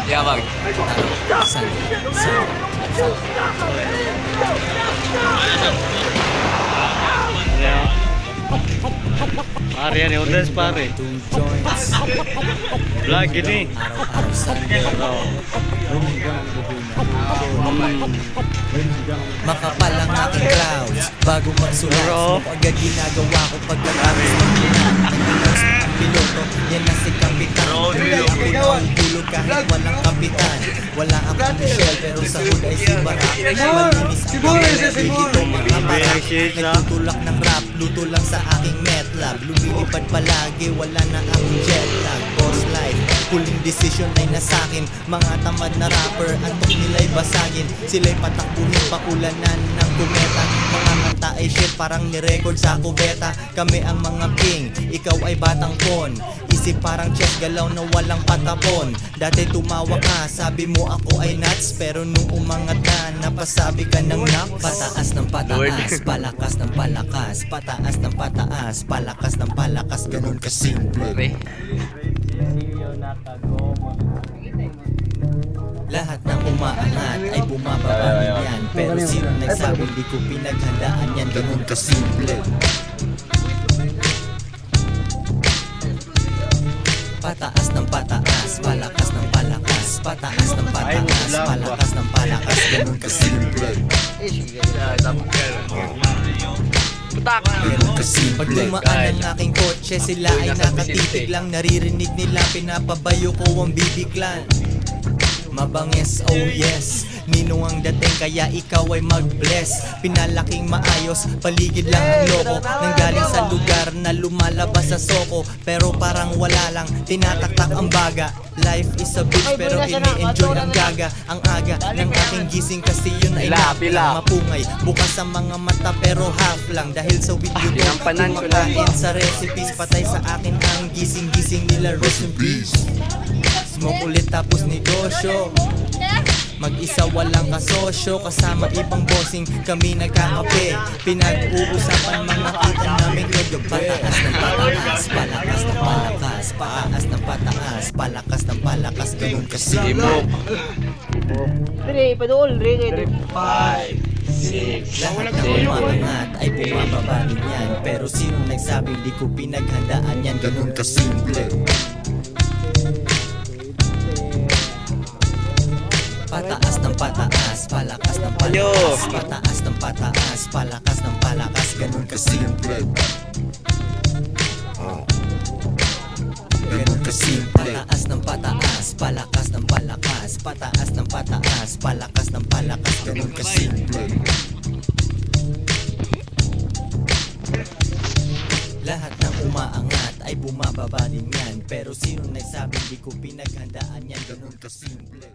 Yabang. Pare yan, audience pare. Vlog ini. Makapal ang aking clouds bago magsulat. Pagka ginagawa ko pagkatapos ng bilang ang piloto, yan na si Kapitan. Hindi ako nahulog kahit walang kapitan. Wala akong Michelle pero sa hood ay si Barak. Malinis ang pagkakas dito mga parak. Nagtutulak ng rap, luto lang sa aking metlab. Lumilipad palagi, wala na akong jet lag. Boss life, huling decision ay nasakin. Mga tamad na rapper, antok nila'y basagin. Sila'y patakbuhin, pakulanan ng kumeta. Mga kanta ay shit, parang nirecord sa kubeta. Kami ang mga king, ikaw ay batang pon. Isip parang chess, galaw na walang patapon. Dati tumawa ka, sabi mo ako ay nuts. Pero nung umangat ka, napasabi ka ng nap. Pataas ng pataas, palakas ng palakas. Pataas ng pataas, palakas ng palakas. Ganun kasimple. Lahat ng umaangat ay bumababa yan. Pero sino nagsabi di ko pinaghandaan yan? Ganun kasimple. Pataas ng pataas, palakas ng palakas. Pataas ng pataas, palakas ng palakas. Ganun kasimple. Ganun kasimple. Pag dumaan ang aking kotse, sila ay nakatitig lang. Naririnig nila, pinapabayo ko ang bibiglan. Mabangis, oh yes, ninong ang dating kaya ikaw ay mag-bless. Pinalaking maayos, paligid lang ang loko. Nanggaling sa lugar na lumalabas sa soko. Pero parang wala lang, tinataktak ang baga. Life is a bitch pero ini-enjoy ang gaga. Ang aga ng aking gising kasi yun ay napila. Mapungay, bukas sa mga mata pero half lang. Dahil sa with you go, kumakain sa recipes. Patay sa akin ang gising-gising nila, rest in peace. Smoke ulit tapos negosyo. Mag-isa walang kasosyo. Kasama ibang bossing kami nagkakape. Pinag-uusapan mga kita namin kagab. Pataas ng pataas, palakas ng palakas. Pataas ng pataas, palakas ng palakas. Ganun kasi Dre, padol, Dre. 5, 6, lahat ng umaangat ay bumababa rin yan. Pero sino nagsabi di ko pinaghandaan yan? Ganun kasimple. Pataas ng pataas, palakas ng palakas. Pataas ng pataas, palakas ng palakas. Ganun kasimple. Ganun kasimple. Pataas ng pataas, palakas ng palakas. Pataas ng pataas, palakas ng palakas. Ganun kasimple. Lahat ng umaangat ay bumababa din yan. Pero sino nagsabi di ko pinaghandaan yan? Ganun kasimple.